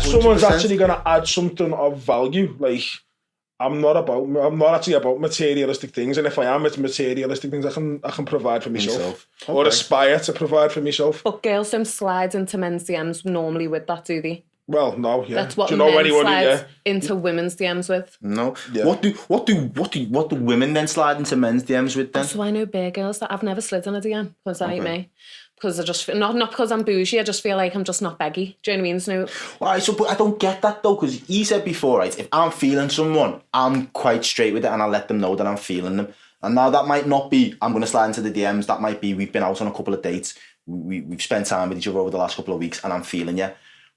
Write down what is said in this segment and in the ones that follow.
someone's actually going to add something of value, like, I'm not actually about materialistic things, and if I am, it's materialistic things I can provide for myself. Okay. Or aspire to provide for myself. But girls don't slide into men's DMs normally with that, do they? Well, no, yeah. That's what do you know men anyone slide into women's DMs with. No. Yeah. What do women then slide into men's DMs with then? So I know bare girls that I've never slid in a DM because that ain't me. Because I just feel, not because I'm bougie, I just feel like I'm just not beggy. Do you know what I mean? So, But I don't get that though, because he said before, right, if I'm feeling someone, I'm quite straight with it and I'll let them know that I'm feeling them. And now that might not be, I'm going to slide into the DMs, that might be, we've been out on a couple of dates, we've spent time with each other over the last couple of weeks and I'm feeling you.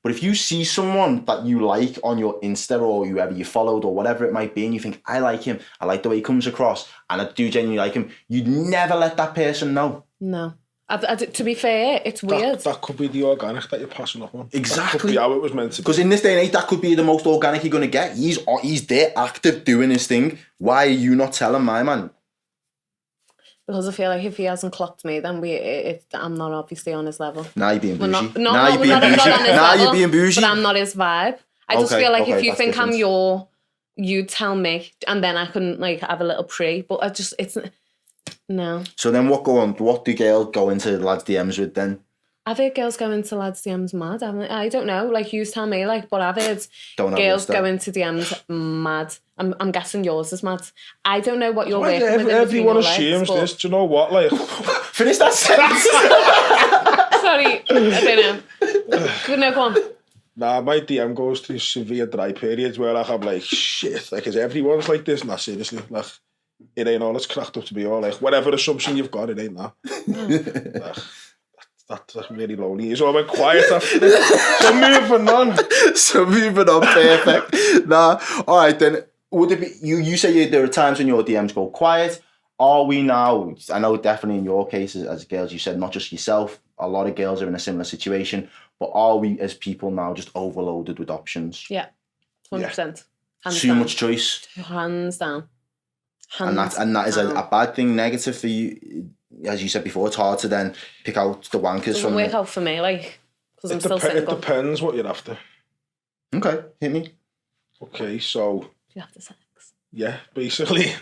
But if you see someone that you like on your Insta or whoever you followed or whatever it might be, and you think, I like him, I like the way he comes across, and I do genuinely like him, you'd never let that person know. No. To be fair, it's weird. That could be the organic that you're passing up on. Exactly. That could be how it was meant to be. Because in this day and age, that could be the most organic you're going to get. He's there, active, doing his thing. Why are you not telling my man? Because I feel like if he hasn't clocked me, then I'm not obviously on his level. Now you're being bougie. Now you're being bougie. But I'm not his vibe. I just feel like if you think different. You tell me, and then I can like have a little pre. But no. So then what do girls go into lads' DMs with then? I've heard girls go into lads' DMs mad. I don't know. Like, you tell me, like, but I've heard girls go into DMs mad. I'm guessing yours is mad. I don't know what you're working with. Everyone assumes this. Do you know what? Like, finish that sentence. Sorry, I don't know. Go on. Nah, my DM goes through severe dry periods where I'm like, shit, like, is everyone's like this? Nah, seriously, like, it ain't all it's cracked up to be, or like, whatever assumption you've got, it ain't that. That's really lonely. He's all went quiet after this. So moving on, perfect. Nah, all right then. Would it be, you say there are times when your DMs go quiet. Are we now, I know definitely in your case as girls, you said not just yourself, a lot of girls are in a similar situation, but are we as people now just overloaded with options? Yeah, 100%. Too much choice. Hands down. And that is a bad thing, negative for you. As you said before, it's hard to then pick out the wankers. It doesn't work out for me, like, because I'm still single. It depends what you're after. Okay, hit me. Okay, so... You're after sex? Yeah, basically.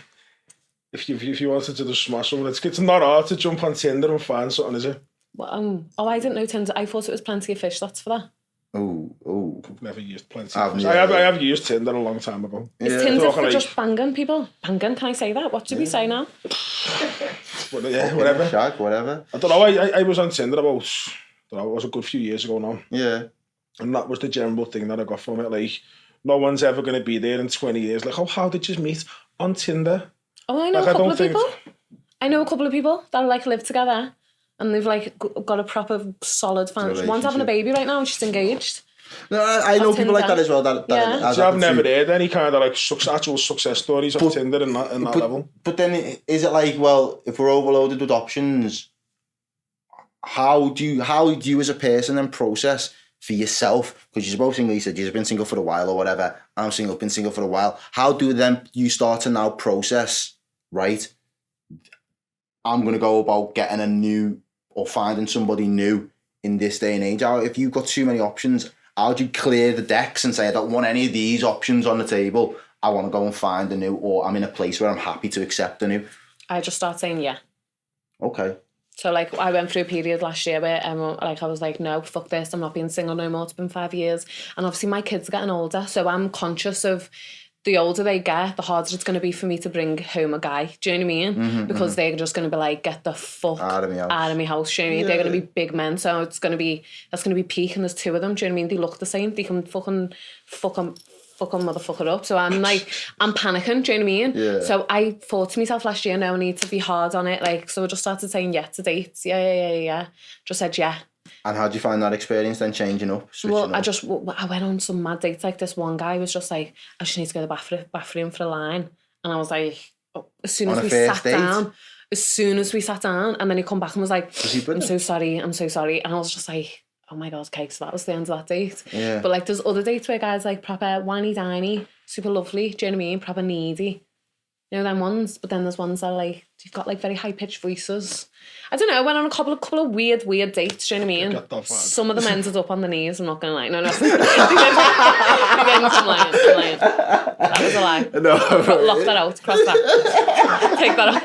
If you wanted to just smash someone, it's not hard to jump on Tinder and find something, is it? Well, I didn't know Tinder. I thought it was Plenty of Fish, that's for that. Oh. I've never used Plenty of Fish. I have used Tinder a long time ago. Is Tinder for just banging people? Banging, can I say that? What do we say now? Yeah, whatever. Shag, whatever. I don't know, I was on Tinder about, it was a good few years ago now. Yeah. And that was the general thing that I got from it, like, no one's ever going to be there in 20 years. Like, how did you meet? On Tinder? Oh, I know a couple of people. I know a couple of people that like live together and they've like got a proper solid family. One's having a baby right now and she's engaged. No, I know people like that as well. So I've never heard any kind of like actual success stories of Tinder in that level. But then is it like, well, if we're overloaded with options, how do you as a person then process for yourself, because you're both single, you said you've been single for a while or whatever, I'm single, been single for a while, how do then you start to now process, right, I'm going to go about getting a new or finding somebody new in this day and age? If you've got too many options, how do you clear the decks and say, I don't want any of these options on the table, I want to go and find a new, or I'm in a place where I'm happy to accept a new? I just start saying yeah. Okay. So, like, I went through a period last year where, like, I was like, no, fuck this, I'm not being single no more, it's been 5 years. And obviously my kids are getting older, so I'm conscious of the older they get, the harder it's going to be for me to bring home a guy. Do you know what I mean? Mm-hmm, because they're just going to be like, get the fuck out of my house. Do you know what I mean? Yeah. They're going to be big men, so that's going to be peak, and there's two of them. Do you know what I mean? They look the same. They can fucking motherfucker up. So I'm like, I'm panicking, do you know what I mean? Yeah. So I thought to myself last year, no, I need to be hard on it. Like, so I just started saying yeah to dates. Yeah. Just said yeah. And how do you find that experience then, changing up? Well, I went on some mad dates. Like, this one guy was just like, I just need to go to the bathroom for a line. And I was like, as soon as we sat down, and then he come back and was like, I'm so sorry. And I was just like, oh my God, okay, so that was the end of that date. Yeah. But like, there's other dates where guys like proper whiny diny, super lovely, do you know what I mean? Proper needy. You know them ones, but then there's ones that are like, you've got like very high pitched voices. I don't know, I went on a couple of weird dates, do you know what I mean? Get that bad. Some of them ended up on the knees, I'm not gonna lie. No. I'm lying. That was a lie. No. Lock that out, cross that. Take that out.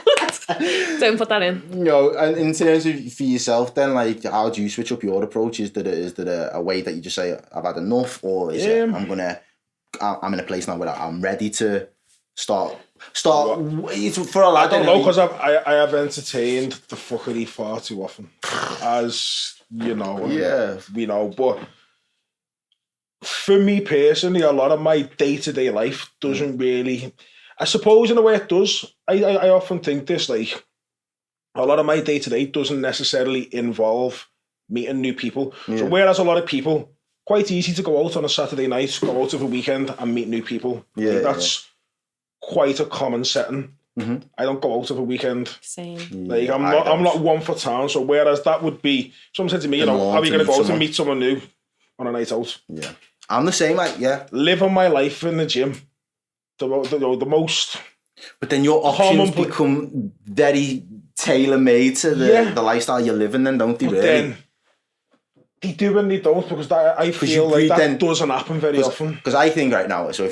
Don't put that in. And in terms of for yourself then, like, how do you switch up your approach? Is there a way that you just say, I've had enough, or is it, I'm in a place now where I'm ready to start it's for a lad. I don't know, because I have entertained the fuckery far too often, as you know. We know, but for me personally, a lot of my day-to-day life doesn't really, I suppose in a way it does. I often think this, like, a lot of my day-to-day doesn't necessarily involve meeting new people. So whereas a lot of people, quite easy to go out on a Saturday night, go out of a weekend and meet new people. That's quite a common setting. I don't go out of a weekend. Same. Like, I'm not one for town. So whereas that would be, someone said to me, how are you going to go out and meet someone new on a night out? Yeah, I'm the same. Like, living my life in the gym, the most. But then your options become very tailor-made to the lifestyle you're living. Then don't they? Really? Then they do and they don't, because I feel like that doesn't happen very often. Because I think right now, so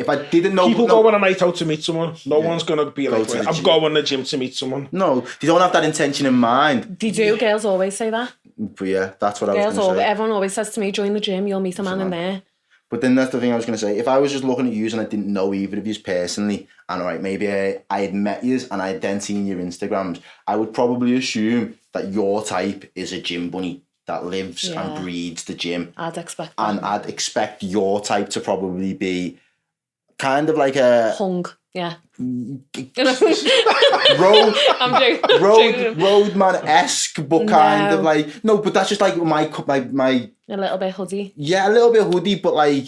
if I didn't know... People go on a night out to meet someone. No one's going to be like, I'm going to the gym to meet someone. No, they don't have that intention in mind. They do. Girls always say that. But yeah, that's what I was going to say. Everyone always says to me, join the gym, you'll meet a man in there. But then that's the thing I was going to say. If I was just looking at you and I didn't know either of you personally, and all right, maybe I had met you and I had then seen your Instagrams, I would probably assume that your type is a gym bunny that lives and breeds the gym. I'd expect that. And I'd expect your type to probably be kind of like a... Hung, yeah. roadman-esque, but kind of like... No, but that's just like my... A little bit hoodie. Yeah, a little bit hoodie, but like...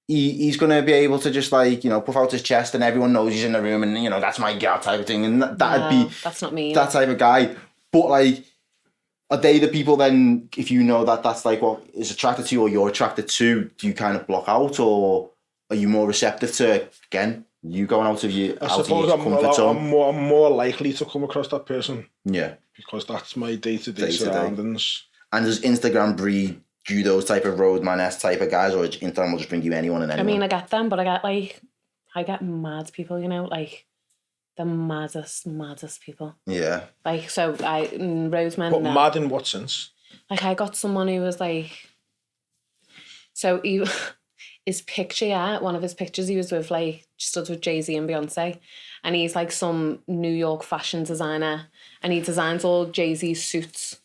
He's going to be able to just like, puff out his chest and everyone knows he's in the room and, that's my girl type of thing. And that'd be... That's not me. That type of guy. But like... Are they the people then, if you know that that's like what is attracted to you or you're attracted to, do you kind of block out, or are you more receptive to, again, you going out of your comfort zone? I'm more likely to come across that person. Yeah. Because that's my day-to-day surroundings. And does Instagram breed you those type of roadman-esque type of guys, or Instagram will just bring you anyone and anyone? I mean, I get them, but I get mad people, like... The maddest people. Yeah. Like, so Roseman... But mad in what sense? Like, I got someone who was like... So, his picture, one of his pictures, he was with, like, stood with Jay-Z and Beyonce. And he's, like, some New York fashion designer. And he designs all Jay-Z's suits.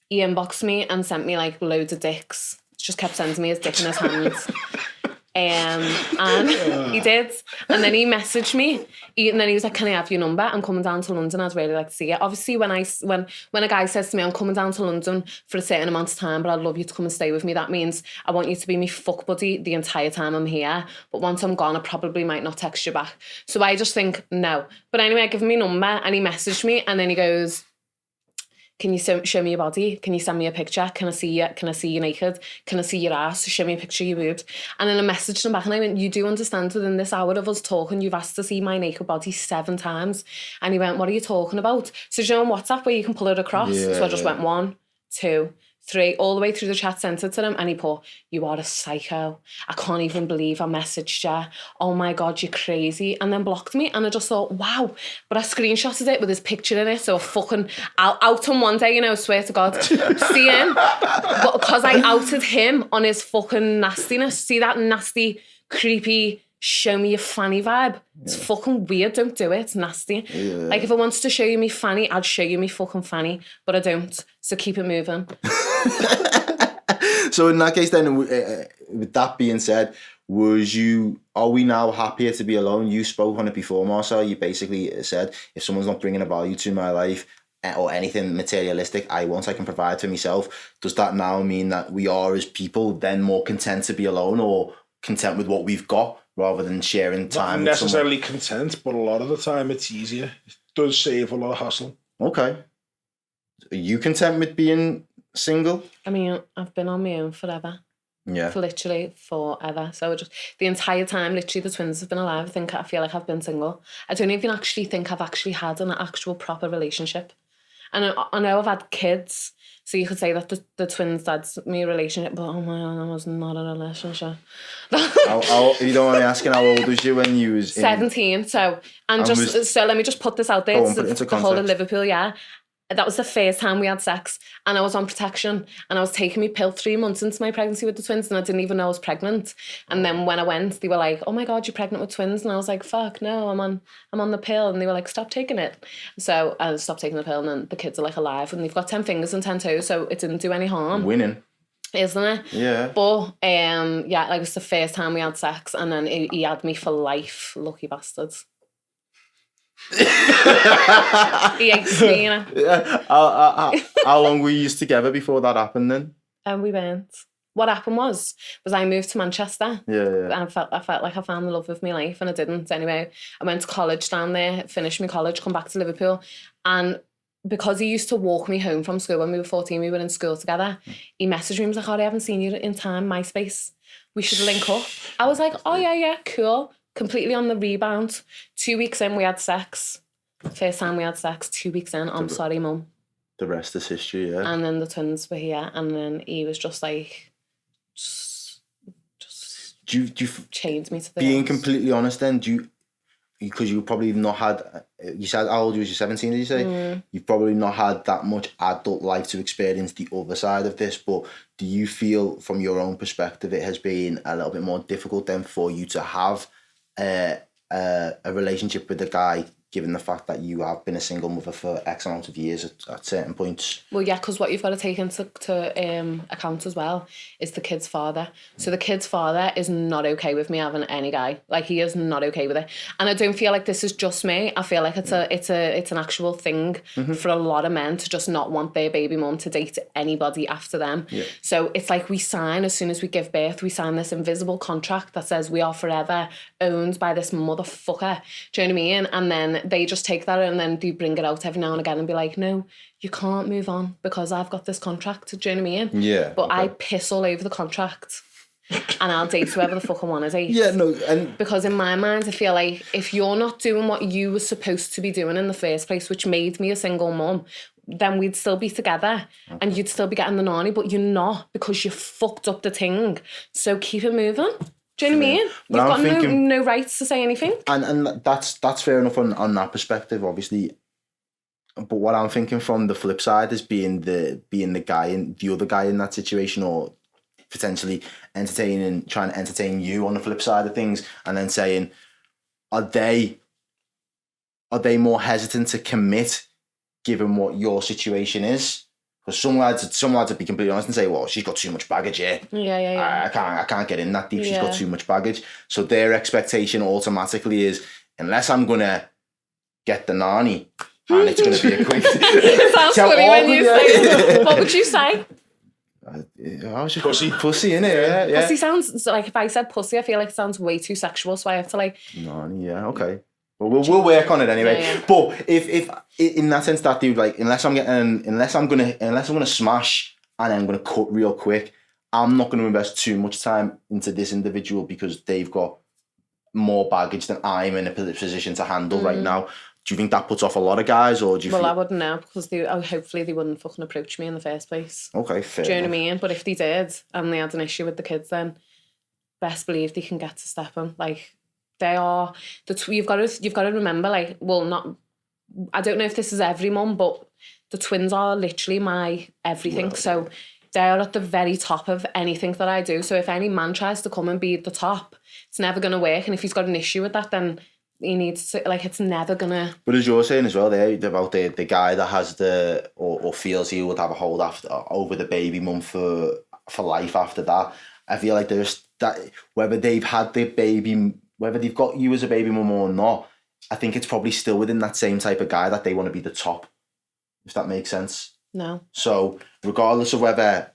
He inboxed me and sent me, like, loads of dicks. Just kept sending me his dick in his hands. And he did, and then he messaged me, and then he was like, "Can I have your number? I'm coming down to London. I'd really like to see you." Obviously, when a guy says to me, "I'm coming down to London for a certain amount of time, but I'd love you to come and stay with me," that means I want you to be my fuck buddy the entire time I'm here. But once I'm gone, I probably might not text you back. So I just think no. But anyway, I give him my number, and he messaged me, and then he goes, "Can you show me your body? Can you send me a picture? Can I see you? Can I see you naked? Can I see your ass? Show me a picture of your boobs." And then I messaged him back and I went, "You do understand within this hour of us talking, you've asked to see my naked body 7 times. And he went, "What are you talking about?" So you know on WhatsApp where you can pull it across? So I just went 1, 2, 3, all the way through the chat, sent it to him, and he put, "You are a psycho. I can't even believe I messaged you. Oh my God, you're crazy." And then blocked me, and I just thought, wow. But I screenshotted it with his picture in it, so I'll out him one day, I swear to God. See him? But because I outed him on his fucking nastiness. See that nasty, creepy, show me your fanny vibe? It's fucking weird. Don't do it. It's nasty. Yeah. Like, if I wanted to show you me fanny, I'd show you me fucking fanny, but I don't. So keep it moving. So in that case then, with that being said, are we now happier to be alone? You spoke on it before, Marcel. You basically said, if someone's not bringing a value to my life or anything materialistic I can provide for myself, does that now mean that we are as people then more content to be alone, or content with what we've got rather than sharing time? Not necessarily content, but a lot of the time it's easier. It does save a lot of hassle. Okay. Are you content with being single? I mean, I've been on my own forever. Yeah. For literally forever. So just the entire time, literally, the twins have been alive. I feel like I've been single. I don't even actually think I've actually had an actual proper relationship. And I know I've had kids, so you could say that the twins' dad's me relationship, but oh my God, I was not in a relationship. If you don't mind me asking, how old was you when you was 17. So let me just put this out there. Go on, It's put it into the whole of context. Liverpool, yeah. That was the first time we had sex, and I was on protection, and I was taking my pill 3 months into my pregnancy with the twins, and I didn't even know I was pregnant. And then when I went, they were like, "Oh my God, you're pregnant with twins," and I was like, "Fuck no, I'm on the pill," and they were like, "Stop taking it." So I stopped taking the pill, and then the kids are like alive, and they've got 10 fingers and 10 toes, so it didn't do any harm. Winning. Isn't it? Yeah. But yeah, like it's the first time we had sex, and then he had me for life. Lucky bastards. He hates me, you know. Yeah. How long were you together before that happened then? And we went. What happened was I moved to Manchester. Yeah. And I felt like I found the love of my life, and I didn't. Anyway, I went to college down there, finished my college, come back to Liverpool, and because he used to walk me home from school when we were 14, we were in school together. He messaged me, he was like, "Oh, I haven't seen you in time, MySpace. We should link up." I was like, "Oh yeah, cool." Completely on the rebound. 2 weeks in, we had sex. First time we had sex, 2 weeks in. I'm sorry, Mum. The rest is history, yeah. And then the twins were here, and then he was just like, do you chained me to the being house. completely honest then, because you probably not had, you said how old you was, you 17, did you say? You've probably not had that much adult life to experience the other side of this, but do you feel from your own perspective it has been a little bit more difficult then for you to have a relationship with a guy, given the fact that you have been a single mother for X amount of years at certain points? Well, yeah, because what you've got to take into account as well is the kid's father. So the kid's father is not okay with me having any guy. Like, he is not okay with it. And I don't feel like this is just me. I feel like it's an actual thing for a lot of men to just not want their baby mum to date anybody after them. Yeah. So it's like we sign, as soon as we give birth, we sign this invisible contract that says we are forever owned by this motherfucker. Do you know what I mean? And then they just take that and then they bring it out every now and again and be like, "No, you can't move on because I've got this contract." Do you know what I mean? Yeah. But I piss all over the contract and I'll date whoever the fuck I want to date. Yeah, no, and because in my mind, I feel like if you're not doing what you were supposed to be doing in the first place, which made me a single mum, then we'd still be together and you'd still be getting the nanny, but you're not because you fucked up the thing. So keep it moving. Do you know what I mean? You've got no rights to say anything. And that's fair enough on that perspective, obviously. But what I'm thinking from the flip side is being the guy in the other guy in that situation, or potentially trying to entertain you on the flip side of things, and then saying, are they more hesitant to commit given what your situation is? Because some lads would be completely honest and say, "Well, she's got too much baggage here. Yeah. I can't get in that deep. She's got too much baggage." So their expectation automatically is, unless I'm gonna get the nanny, and it's gonna be a quick. It sounds funny when you say it. What would you say? I was just pussy, innit? Yeah. Pussy sounds like, if I said pussy, I feel like it sounds way too sexual, so I have to like. Nanny, yeah, okay. Well, we'll work on it anyway. Yeah. But if in that sense, that dude, like, unless I'm gonna smash and I'm gonna cut real quick, I'm not gonna invest too much time into this individual because they've got more baggage than I'm in a position to handle right now. Do you think that puts off a lot of guys, or do you? Well, I wouldn't know because hopefully they wouldn't fucking approach me in the first place. Okay, fair. Do you know what I mean? But if they did and they had an issue with the kids, then best believe they can get to stepping. Like, they are you've got to remember, like, well, not. I don't know if this is every mum, but the twins are literally my everything. Well, so they are at the very top of anything that I do. So if any man tries to come and be at the top, it's never going to work. And if he's got an issue with that, then he needs to, like, it's never gonna. But as you're saying as well there about the guy that has or feels he would have a hold over the baby mum for life after that, I feel like there's that, whether they've had the baby, whether they've got you as a baby mum or not, I think it's probably still within that same type of guy that they want to be the top, if that makes sense. No. So regardless of whether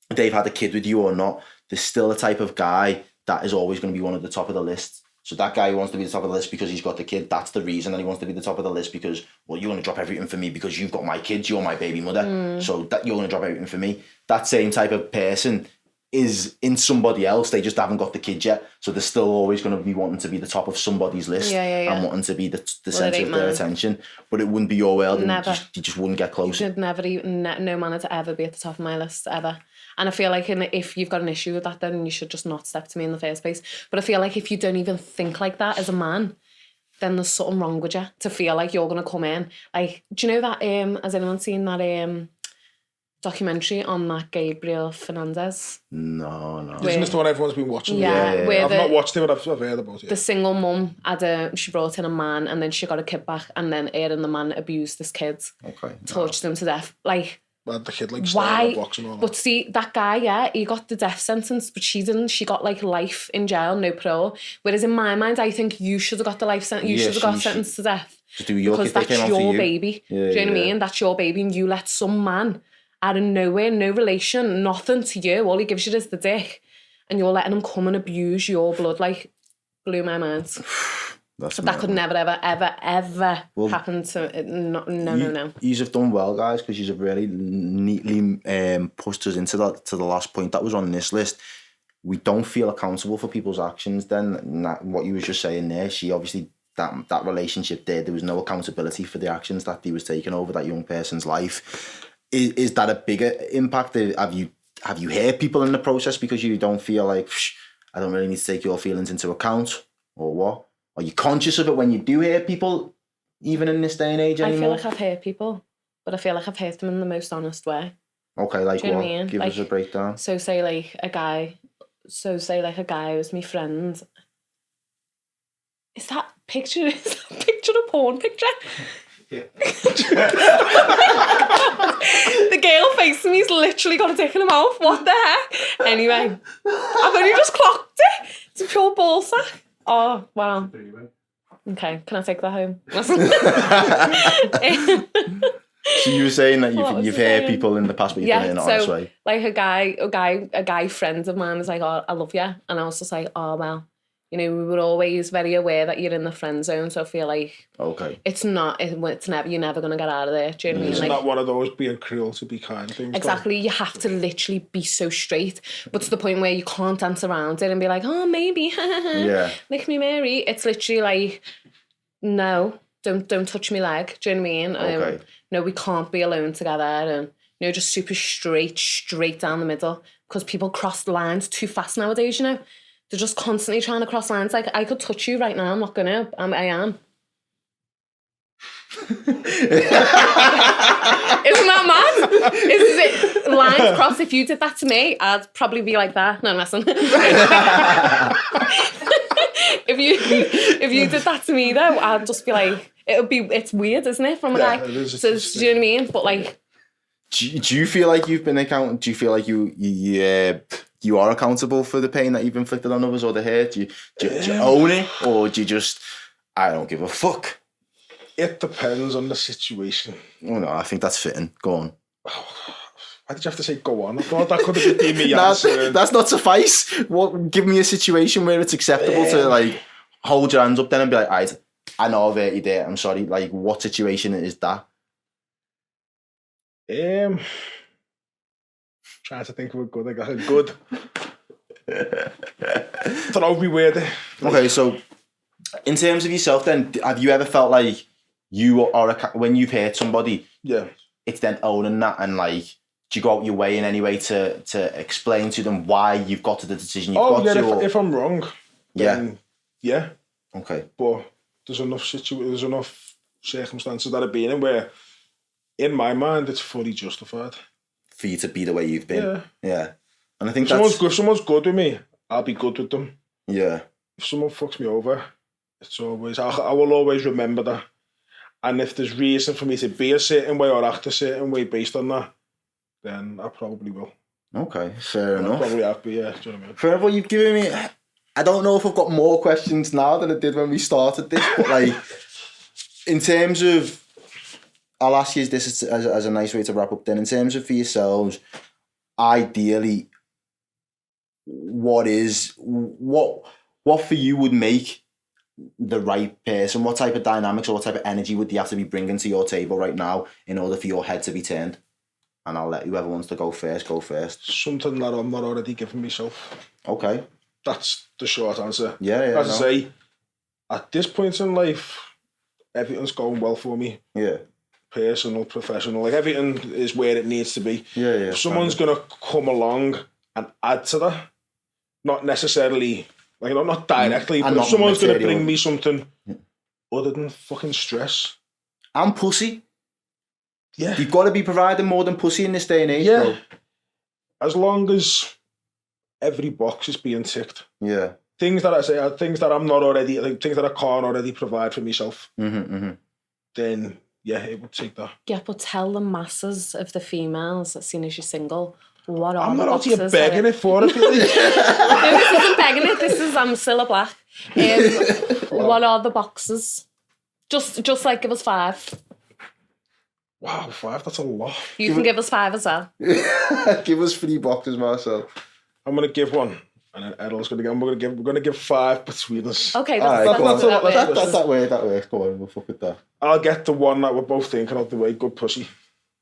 they've had a kid with you or not, there's still a type of guy that is always going to be one of the top of the list. So that guy who wants to be the top of the list because he's got the kid, that's the reason that he wants to be the top of the list, because, well, you're going to drop everything for me because you've got my kids, you're my baby mother, so that you're going to drop everything for me. That same type of person is in somebody else, they just haven't got the kid yet, so they're still always going to be wanting to be the top of somebody's list and wanting to be the centre of their attention, but it wouldn't be your world. Never. And you just wouldn't get close. You'd never even, no man to ever be at the top of my list, ever. And I feel like if you've got an issue with that, then you should just not step to me in the first place. But I feel like if you don't even think like that as a man, then there's something wrong with you to feel like you're going to come in. Like, do you know that, has anyone seen that documentary on that Gabriel Fernandez? No. Isn't this the one everyone's been watching? Yeah. I've not watched it, but I've heard about it. The single mum she brought in a man, and then she got a kid back, and then her and the man abused this kid. Okay. Tortured him to death. Like, But the kid, like, why? Box and all that. But see, that guy, he got the death sentence, but she didn't. She got like life in jail, no parole. Whereas in my mind, I think you should have got the life sentence. You should have got sentenced to death. Just do your because kid, that's your baby. Yeah, do you know what I mean? That's your baby, and you let some man out of nowhere, no relation, nothing to you. All he gives you is the dick, and you're letting him come and abuse your blood. Like, blew my mind. That could never, ever happen to... No. You have done well, guys, because you've really neatly pushed us into the last point that was on this list. We don't feel accountable for people's actions then. What you was just saying there, she obviously... That relationship there was no accountability for the actions that he was taking over that young person's life. Is that a bigger impact? Have you hurt people in the process because you don't feel like, I don't really need to take your feelings into account, or what? Are you conscious of it when you do hurt people, even in this day and age anymore? I feel like I've hurt people, but I feel like I've hurt them in the most honest way. Okay, like what? I mean? Give us a breakdown. So say like a guy who's my friend. Is that picture a porn picture? Yeah. The girl facing me's literally got a dick in her mouth. What the heck? Anyway, I've only just clocked it. It's a pure ballsack. Oh, wow. Okay, can I take that home? So you were saying that you've heard people in the past, but you've done it in an honest way. Like a guy friend of mine was like, "Oh, I love you," and I was just like, "Oh well." You know, we were always very aware that you're in the friend zone, so I feel like it's never, you're never going to get out of there. Do you know what I mean? It's like, not one of those being cruel to be kind things. Exactly. You have to literally be so straight, but to the point where you can't dance around it and be like, oh, maybe, lick me Mary. It's literally like, no, don't touch me leg. Do you know what I mean? No, we can't be alone together, and just super straight down the middle, because people cross the lines too fast nowadays, you know? They're just constantly trying to cross lines. Like, I could touch you right now. I'm not going to. I am. Isn't that mad? Is it lines crossed? If you did that to me, I'd probably be like that. No, I'm messing. If you did that to me, though, I'd just be like, it's weird, isn't it? From a guy. So, do you know what I mean? But like... Do you feel like you've been accountable? Do you feel like you are accountable for the pain that you've inflicted on others or the hurt? Do you own it, or do you just, I don't give a fuck? It depends on the situation. Oh no, I think that's fitting. Go on. Why did you have to say go on? I thought that could have been me answering. That's not suffice. Give me a situation where it's acceptable to like hold your hands up then and be like, I know I've hurt you there, I'm sorry. Like, what situation is that? Trying to think of a good. Throw me weird. Okay, so in terms of yourself, then, have you ever felt like you are when you've hurt somebody? Yeah. It's then owning that, and like, do you go out your way in any way to explain to them why you've got to the decision you've got to? If I'm wrong, then yeah. Okay. But there's enough circumstances that I've been in where, in my mind, it's fully justified for you to be the way you've been. Yeah. And I think if someone's good with me, I'll be good with them. Yeah. If someone fucks me over, I will always remember that. And if there's reason for me to be a certain way or act a certain way based on that, then I probably will. Okay, fair enough. I'll probably have to, yeah. Do you know what I mean? For what you've given me, I don't know if I've got more questions now than I did when we started this, but like, in terms of, I'll ask you this as a nice way to wrap up then. In terms of for yourselves, ideally, what for you would make the right person? What type of dynamics or what type of energy would you have to be bringing to your table right now in order for your head to be turned? And I'll let whoever wants to go first, go first. Something that I'm not already giving myself. Okay. That's the short answer. Yeah. As I say, at this point in life, everything's going well for me. Yeah. Personal, professional, like everything is where it needs to be. Yeah. If someone's going to come along and add to that, not necessarily, like not directly, but if someone's going to bring me something other than fucking stress. And pussy. Yeah. You've got to be providing more than pussy in this day and age, bro. As long as every box is being ticked. Yeah. Things that I say are things that I'm not already, like things that I can't already provide for myself. Then, yeah, it would take that. Yeah, but tell the masses of the females, as soon as you're single, what are I'm the not out here boxes begging it for it. No, this isn't begging it. This is, I'm still a black. What are the boxes? Just like give us 5. Wow, 5, that's a lot. You can give us 5 as well. Give us 3 boxes, Marcel. I'm going to give 1. And then Errol's going to give, we're going to give 5 between us. Okay, that way. Go on, we'll fuck with that. I'll get the one that we're both thinking of the way, good pussy.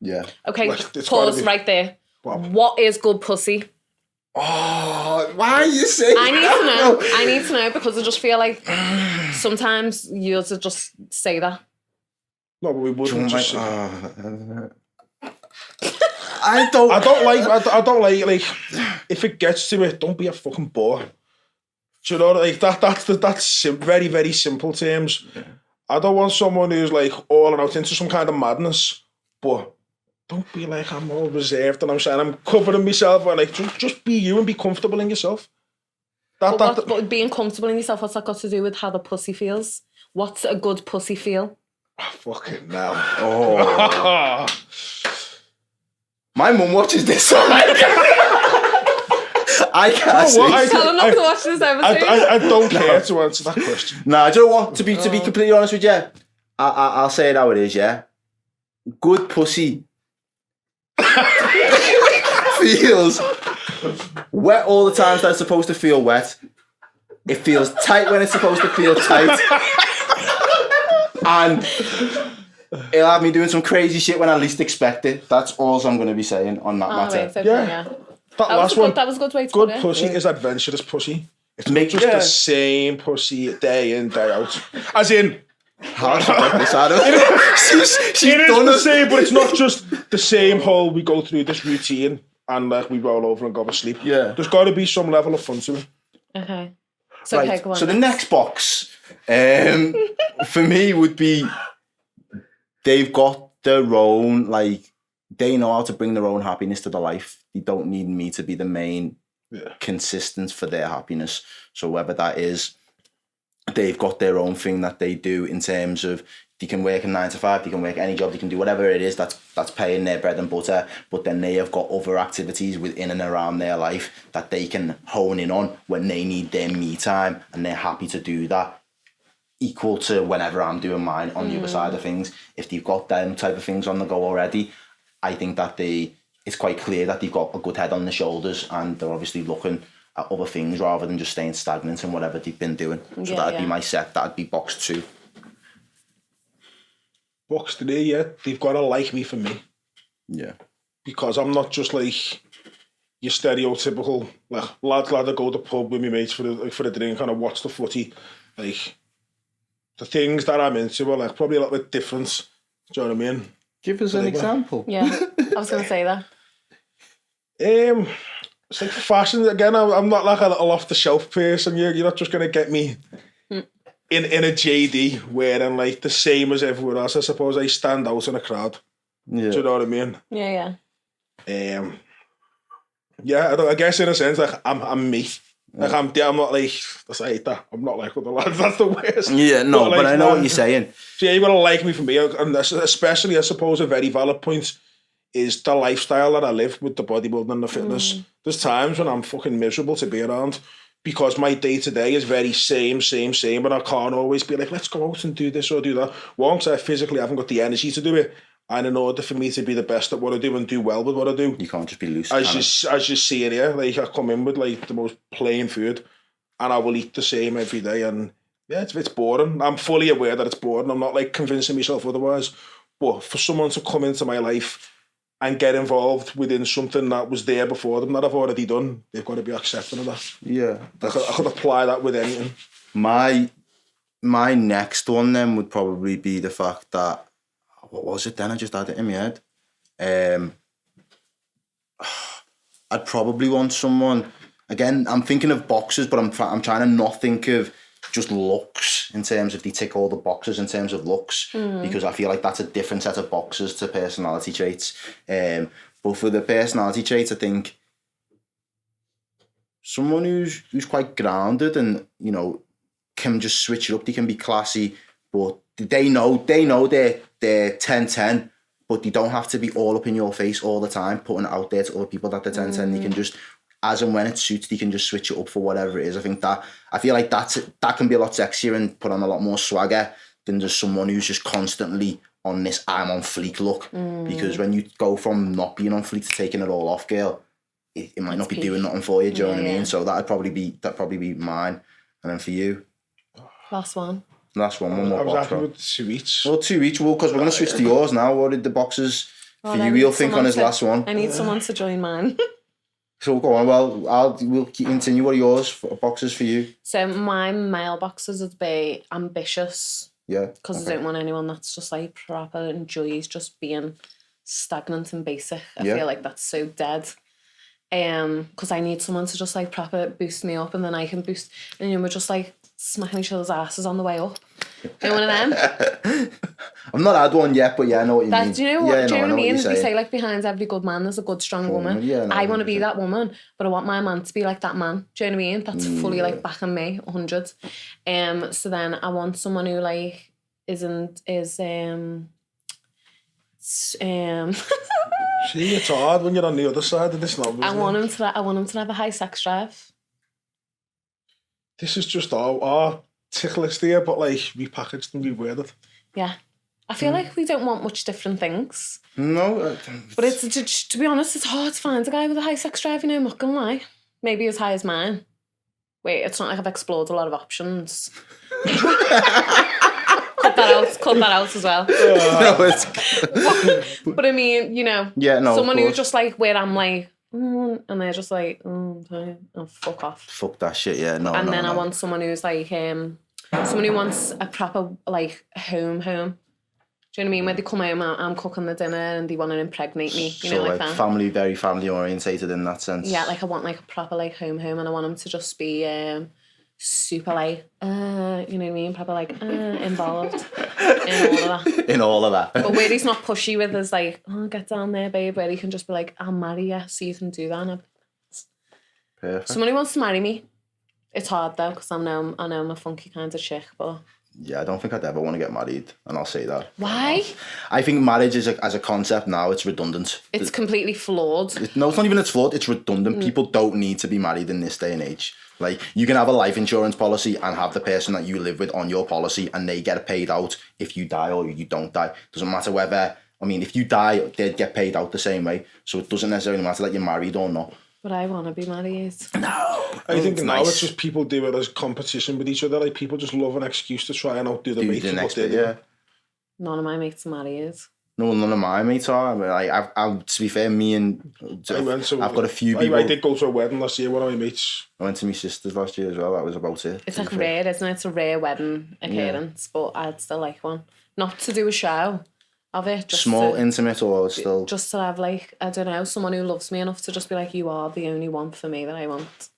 Yeah. Okay, Like, pause right there. What is good pussy? Oh, why are you saying I need to know because I just feel like sometimes you just say that. No, but we wouldn't just. I don't like if it gets to it, don't be a fucking bore. Do you know, like that's very, very simple terms. Yeah. I don't want someone who's like all out into some kind of madness, but don't be like I'm all reserved and I'm saying I'm covering myself and like just be you and be comfortable in yourself. But being comfortable in yourself, what's that got to do with how the pussy feels? What's a good pussy feel? Oh, fucking now. Oh. My mum watches this, so I can't say. Tell her not to watch this episode. I don't care to answer that question. Nah, I don't want to be completely honest with you. I'll say it how it is, yeah. Good pussy feels wet all the times that it's supposed to feel wet. It feels tight when it's supposed to feel tight. And it'll have me doing some crazy shit when I least expect it. That's all I'm going to be saying on that matter. Wait, okay, yeah. That last one. That was a good way to put it. Good pussy is adventurous pussy. It's not just the same pussy day in, day out. As in... Hard to get this out of she's it is the same, but it's not just the same whole we go through this routine and we roll over and go to sleep. Yeah. There's got to be some level of fun to it. Okay. So, right. okay, go on. So the next box for me would be they've got their own, like, they know how to bring their own happiness to their life. They don't need me to be the main consistent for their happiness. So whether that is they've got their own thing that they do in terms of they can work a 9 to 5, they can work any job, they can do whatever it is that's paying their bread and butter, but then they have got other activities within and around their life that they can hone in on when they need their me time, and they're happy to do that equal to whenever I'm doing mine on the other side of things. If they've got them type of things on the go already, I think that it's quite clear that they've got a good head on their shoulders and they're obviously looking at other things rather than just staying stagnant in whatever they've been doing. So that'd be my set. That'd be box 2. Box 3, yeah. They've got to like me for me. Yeah. Because I'm not just like your stereotypical like lad that go to the pub with me mates for a drink and I watch the footy. Like the things that I'm into are like probably a little bit different. Do you know what I mean? Give us an example. Yeah, I was going to say that. It's like fashion again. I'm not like a little off the shelf person. You're not just gonna get me in a JD wearing like the same as everyone else. I suppose I stand out in a crowd. Yeah. Do you know what I mean? Yeah. Yeah. I guess in a sense, like I'm me. Like I'm not like I hate that. I'm not like other lads. That's the worst. Yeah, no, but I know what you're saying. So yeah, you gotta like me for me, and especially I suppose a very valid point is the lifestyle that I live with the bodybuilding and the fitness. There's times when I'm fucking miserable to be around because my day-to-day is very same, and I can't always be like, let's go out and do this or do that. One, because I physically haven't got the energy to do it, and in order for me to be the best at what I do and do well with what I do, you can't just be loose. As you see it here, like I come in with like the most plain food and I will eat the same every day, and Yeah, it's boring. I'm fully aware that it's boring. I'm not like convincing myself otherwise. But for someone to come into my life and get involved within something that was there before them that I've already done, they've got to be accepting of that. Yeah. I could apply that with anything. My next one then would probably be the fact that, what was it then? I just had it in my head. I'd probably want someone, again, I'm thinking of boxes, but I'm trying to not think of just looks in terms of they tick all the boxes in terms of looks, because I feel like that's a different set of boxes to personality traits. But for the personality traits, I think someone who's quite grounded and, you know, can just switch it up. They can be classy, but they know they're 10-10, but they don't have to be all up in your face all the time, putting it out there to other people that they're 10-10. They can just, as and when it suits, they can just switch it up for whatever it is. I feel like that can be a lot sexier and put on a lot more swagger than just someone who's just constantly on this I'm on fleek look. Because when you go from not being on fleek to taking it all off, girl, it might not be doing nothing for you. Do you know what I mean? So that'd probably be mine. And then for you, last one. One more. I was happy with 2 each. Well, 2 each. Well, because we're going to switch to yours now. What did the boxes for you? We'll think on his last one. I need someone to join mine. So go on. Well, we'll continue. What are yours boxes for you? So my male boxes would be ambitious. Yeah. Because I don't want anyone that's just like proper enjoys just being stagnant and basic. I feel like that's so dead. Because I need someone to just like proper boost me up, and then I can boost, and we're just like smacking each other's asses on the way up. You know one of them? I've not had one yet, but yeah, I know what you mean. Do you know what I mean? They say like behind every good man there's a good strong woman. Yeah, no, I want to be that woman, but I want my man to be like that man. Do you know what I mean? That's fully like backing me 100. So then I want someone who like is See, it's hard when you're on the other side of this now. I want him to have a high sex drive. This is just our tick list here, but like repackaged and reworded. Yeah. I feel like we don't want much different things. No. But it's to be honest, it's hard to find a guy with a high sex drive, you know, I'm not gonna lie. Maybe as high as mine. Wait, it's not like I've explored a lot of options. Cut that out as well. But I mean, you know, someone who's just like where I'm like, and they're just like, okay, fuck off. Fuck that shit, yeah. I want someone who's like, someone who wants a proper like home. Do you know what I mean? Where they come home, I'm cooking the dinner and they want to impregnate me. You know, like that. Family, very family orientated in that sense. Yeah, like I want like a proper like home, and I want them to just be super like, you know what I mean? Proper like involved in all of that. But where he's not pushy with us, like, get down there, babe. Where he can just be like, I'll marry you, so you can do that. Perfect. Someone who wants to marry me. It's hard though, because I know I'm a funky kind of chick, but. Yeah, I don't think I'd ever want to get married, and I'll say that. Why? I think marriage as a concept now, it's redundant. It's completely flawed. It's not even it's flawed, it's redundant. People don't need to be married in this day and age. Like, you can have a life insurance policy and have the person that you live with on your policy, and they get paid out if you die or you don't die. Doesn't matter whether, if you die, they'd get paid out the same way. So it doesn't necessarily matter that you're married or not. But I want to be married. No. I think now it's just people do it as competition with each other. Like, people just love an excuse to try and outdo the mates. None of my mates are married. No, none of my mates are. I've to be fair, me and I've got a few people. I did go to a wedding last year, one of my mates. I went to my sister's last year as well. That was about it. It's like rare, isn't it? It's a rare wedding occurrence, but I'd still like one. Not to do a show of it. Just small, intimate, or still. Just to have like, I don't know, someone who loves me enough to just be like, you are the only one for me that I want.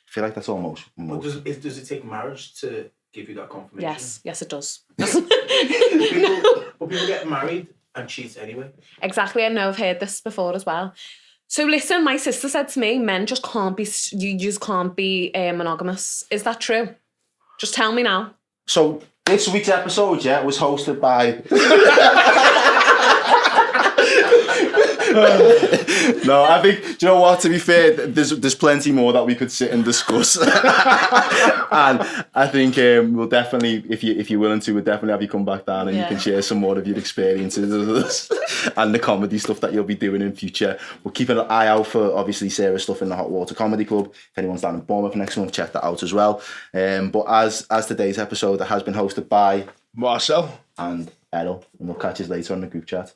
I feel like that's almost. But does it take marriage to give you that confirmation? Yes, it does. But people get married and cheat anyway. Exactly, I know I've heard this before as well. So listen, my sister said to me, men just can't be, you just can't be monogamous. Is that true? Just tell me now. So this week's episode, was hosted by No, I think, do you know what, to be fair, there's plenty more that we could sit and discuss. And I think we'll definitely, if you're willing to, we'll definitely have you come back down and you can share some more of your experiences with us and the comedy stuff that you'll be doing in future. We'll keep an eye out for, obviously, Sarah's stuff in the Hot Water Comedy Club. If anyone's down in Bournemouth next month, check that out as well. But as today's episode, it has been hosted by Marcel and Errol, and we'll catch you later on the group chat.